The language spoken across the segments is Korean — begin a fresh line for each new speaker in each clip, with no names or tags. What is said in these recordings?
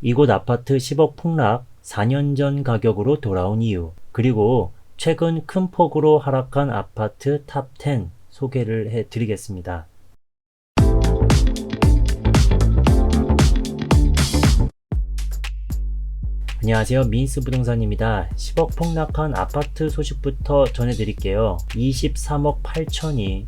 이곳 아파트 10억 폭락 4년 전 가격으로 돌아온 이유, 그리고 최근 큰 폭으로 하락한 아파트 탑10 소개를 해드리겠습니다. 안녕하세요. 미인스 부동산입니다. 10억 폭락한 아파트 소식부터 전해드릴게요. 23억 8천이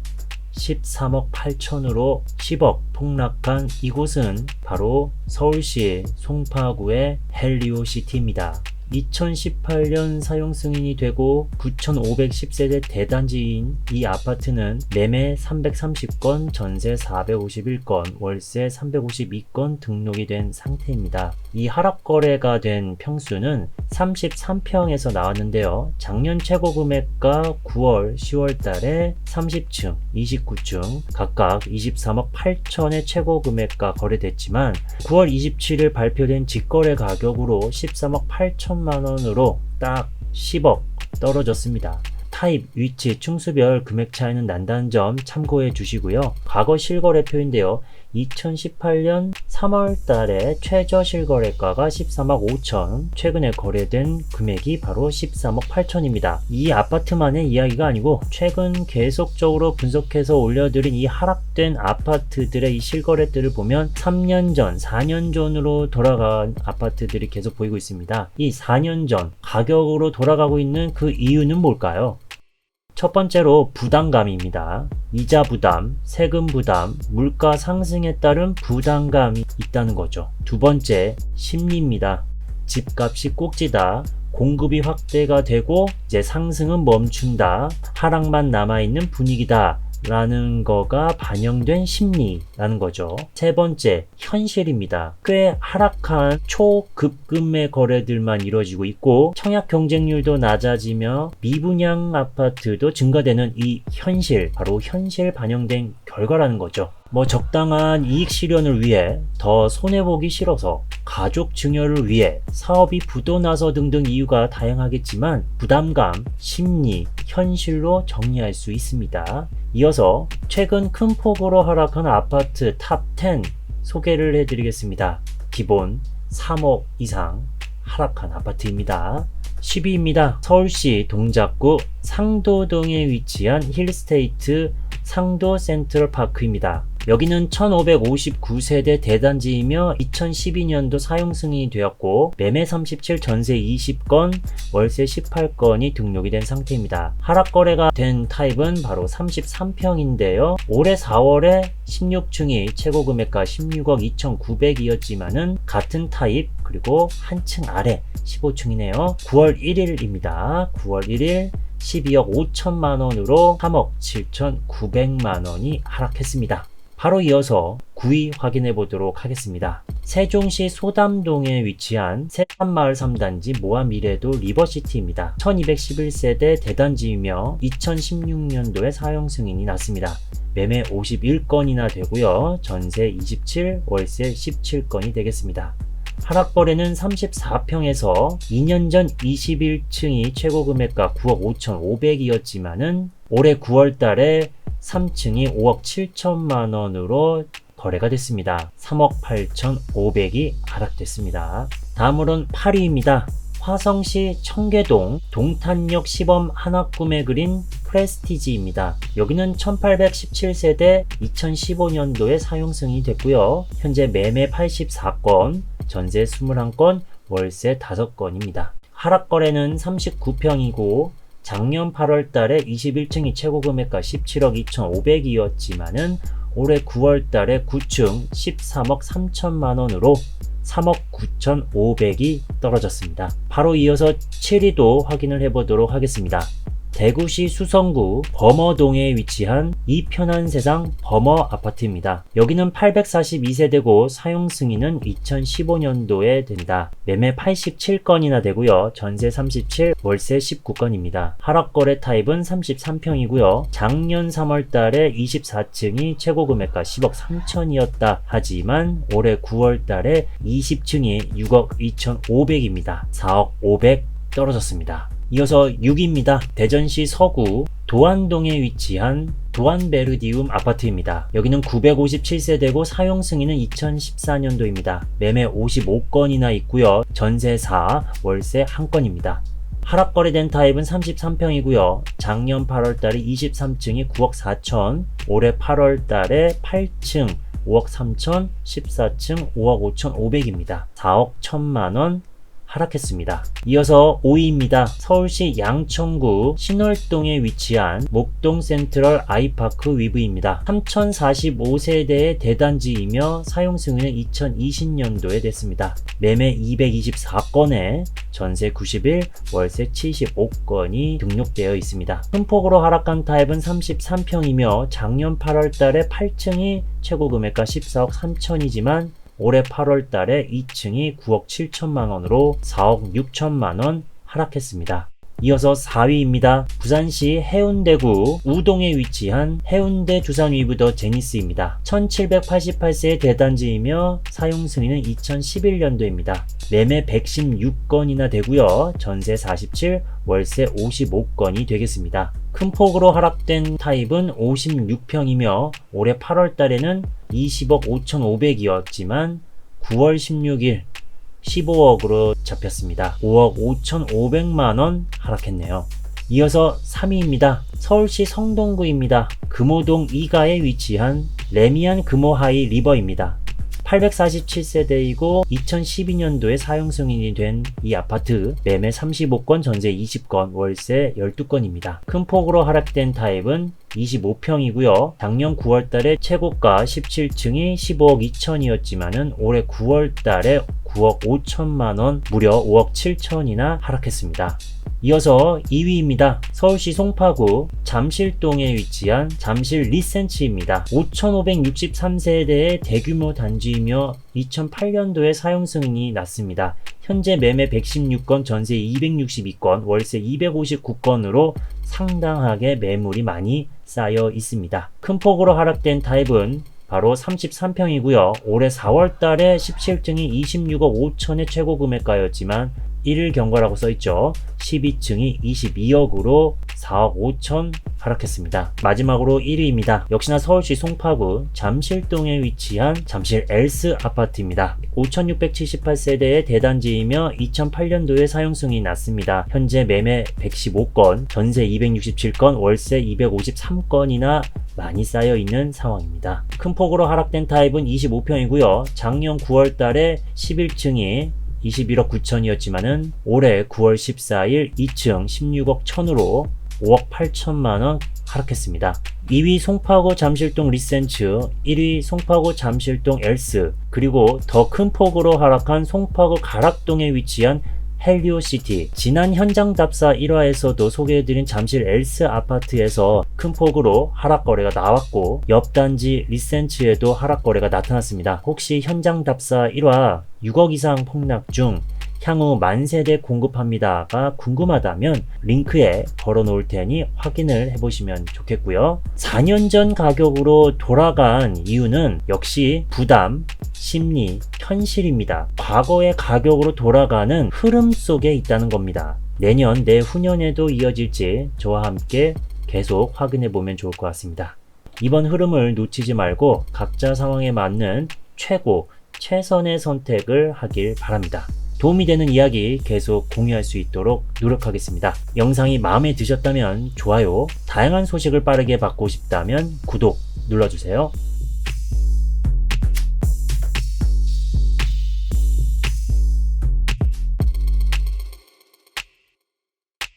13억 8천으로 10억 폭락한 이곳은 바로 서울시 송파구의 헬리오시티입니다. 2018년 사용 승인이 되고 9,510세대 대단지인 이 아파트는 매매 330건, 전세 451건, 월세 352건 등록이 된 상태입니다. 이 하락 거래가 된 평수는 33평에서 나왔는데요. 작년 최고 금액가 9월, 10월 달에 30층, 29층 각각 23억 8천의 최고 금액가 거래됐지만 9월 27일 발표된 직거래 가격으로 13억 8천만 원으로 딱 10억 떨어졌습니다. 타입, 위치, 층수별 금액 차이는 난다는 점 참고해 주시고요. 과거 실거래표인데요. 2018년 3월 달에 최저 실거래가가 13억 5천, 최근에 거래된 금액이 바로 13억 8천입니다. 이 아파트만의 이야기가 아니고 최근 계속적으로 분석해서 올려드린 이 하락된 아파트들의 이 실거래들을 보면 3년 전, 4년 전으로 돌아간 아파트들이 계속 보이고 있습니다. 이 4년 전 가격으로 돌아가고 있는 그 이유는 뭘까요? 첫 번째로 부담감입니다. 이자 부담, 세금 부담, 물가 상승에 따른 부담감이 있다는 거죠. 두 번째, 심리입니다. 집값이 꼭지다. 공급이 확대가 되고 이제 상승은 멈춘다. 하락만 남아있는 분위기다. 라는 거가 반영된 심리라는 거죠. 세 번째, 현실입니다. 꽤 하락한 초급금의 거래들만 이루어지고 있고 청약 경쟁률도 낮아지며 미분양 아파트도 증가되는 이 현실, 바로 현실 반영된 결과라는 거죠. 적당한 이익 실현을 위해, 더 손해보기 싫어서, 가족 증여를 위해, 사업이 부도나서 등등 이유가 다양하겠지만 부담감, 심리, 현실로 정리할 수 있습니다. 이어서 최근 큰 폭으로 하락한 아파트 탑10 소개를 해드리겠습니다. 기본 3억 이상 하락한 아파트입니다. 10위입니다. 서울시 동작구 상도동에 위치한 힐스테이트 상도 센트럴파크입니다. 여기는 1559세대 대단지이며 2012년도 사용 승인이 되었고 매매 37, 전세 20건, 월세 18건이 등록이 된 상태입니다. 하락 거래가 된 타입은 바로 33평인데요. 올해 4월에 16층이 최고 금액가 16억 2,900이었지만은 같은 타입 그리고 한층 아래 15층이네요. 9월 1일입니다. 9월 1일 12억 5천만 원으로 3억 7,900만 원이 하락했습니다. 바로 이어서 9위 확인해 보도록 하겠습니다. 세종시 소담동에 위치한 세산마을 3단지 모아미래도 리버시티입니다. 1211세대 대단지이며 2016년도에 사용 승인이 났습니다. 매매 51건이나 되고요. 전세 27, 월세 17건이 되겠습니다. 하락 거래는 34평에서 2년 전 21층이 최고 금액가 9억 5,500이었지만은 올해 9월 달에 3층이 5억 7천만 원으로 거래가 됐습니다. 3억 8,500이 하락됐습니다. 다음으로는 8위입니다. 화성시 청계동 동탄역 시범 하나꿈에 그린 프레스티지입니다. 여기는 1817세대 2015년도에 사용 승인이 됐고요. 현재 매매 84건, 전세 21건, 월세 5건입니다. 하락 거래는 39평이고 작년 8월 달에 21층이 최고 금액가 17억 2,500이었지만은 올해 9월 달에 9층 13억 3천만 원으로 3억 9,500이 떨어졌습니다. 바로 이어서 7위도 확인을 해보도록 하겠습니다. 대구시 수성구 범어동에 위치한 이편한 세상 범어 아파트입니다. 여기는 842세대고 사용 승인은 2015년도에 된다. 매매 87건이나 되고요. 전세 37, 월세 19건입니다. 하락 거래 타입은 33평이고요. 작년 3월 달에 24층이 최고 금액가 10억 3천이었다. 하지만 올해 9월 달에 20층이 6억 2,500입니다. 4억 500 떨어졌습니다. 이어서 6위입니다. 대전시 서구 도안동에 위치한 두안베르디움 아파트입니다. 여기는 957세대고 사용 승인은 2014년도입니다. 매매 55건이나 있고요. 전세 4, 월세 1건입니다. 하락 거래된 타입은 33평이고요. 작년 8월달에 23층이 9억 4천, 올해 8월달에 8층 5억 3천, 14층 5억 5천 5백입니다. 4억 1천만원 하락했습니다. 이어서 5위입니다. 서울시 양천구 신월동에 위치한 목동 센트럴 아이파크 위브입니다. 3045세대의 대단지이며 사용 승인은 2020년도에 됐습니다. 매매 224건에 전세 91, 월세 75건이 등록되어 있습니다. 큰 폭으로 하락한 타입은 33평이며 작년 8월달에 8층이 최고 금액가 14억 3천이지만 올해 8월 달에 2층이 9억 7천만 원으로 4억 6천만 원 하락했습니다. 이어서 4위입니다. 부산시 해운대구 우동에 위치한 해운대 두산 위브 더 제니스입니다. 1788세의 대단지이며 사용 승인은 2011년도입니다. 매매 116건이나 되고요. 전세 47, 월세 55건이 되겠습니다. 큰 폭으로 하락된 타입은 56평이며 올해 8월 달에는 20억 5,500이었지만 9월 16일 15억으로 잡혔습니다. 5억 5,500만원 하락했네요. 이어서 3위입니다. 서울시 성동구입니다. 금호동 2가에 위치한 레미안 금호하이 리버입니다. 847세대이고 2012년도에 사용 승인이 된 이 아파트 매매 35건, 전세 20건, 월세 12건입니다. 큰 폭으로 하락된 타입은 25평이고요. 작년 9월달에 최고가 17층이 15억 2천이었지만은 올해 9월달에 9억 5천만원, 무려 5억 7천이나 하락했습니다. 이어서 2위입니다. 서울시 송파구 잠실동에 위치한 잠실 리센츠입니다. 5563세대의 대규모 단지이며 2008년도에 사용 승인이 났습니다. 현재 매매 116건, 전세 262건, 월세 259건으로 상당하게 매물이 많이 쌓여 있습니다. 큰 폭으로 하락된 타입은 바로 33평이고요. 올해 4월달에 17층이 26억 5천의 최고 금액가였지만 1일 경과라고 써있죠. 12층이 22억으로 4억 5천 하락했습니다. 마지막으로 1위입니다. 역시나 서울시 송파구 잠실동에 위치한 잠실 엘스 아파트입니다. 5678세대의 대단지이며 2008년도에 사용 승인이 났습니다. 현재 매매 115건, 전세 267건, 월세 253건이나 많이 쌓여있는 상황입니다. 큰 폭으로 하락된 타입은 25평이고요. 작년 9월달에 11층이 21억 9천이었지만은 올해 9월 14일 2층 16억 1천으로 5억 8천만원 하락했습니다. 2위 송파구 잠실동 리센츠, 1위 송파구 잠실동 엘스, 그리고 더 큰 폭으로 하락한 송파구 가락동에 위치한 헬리오시티. 지난 현장 답사 1화에서도 소개해드린 잠실 엘스 아파트에서 큰 폭으로 하락 거래가 나왔고 옆 단지 리센츠에도 하락 거래가 나타났습니다. 혹시 현장 답사 1화 6억 이상 폭락 중 향후 만세대 공급합니다가 궁금하다면 링크에 걸어 놓을 테니 확인을 해보시면 좋겠고요. 4년 전 가격으로 돌아간 이유는 역시 부담, 심리, 현실입니다. 과거의 가격으로 돌아가는 흐름 속에 있다는 겁니다. 내년, 내후년에도 이어질지 저와 함께 계속 확인해 보면 좋을 것 같습니다. 이번 흐름을 놓치지 말고 각자 상황에 맞는 최고, 최선의 선택을 하길 바랍니다. 도움이 되는 이야기 계속 공유할 수 있도록 노력하겠습니다. 영상이 마음에 드셨다면 좋아요, 다양한 소식을 빠르게 받고 싶다면 구독 눌러주세요.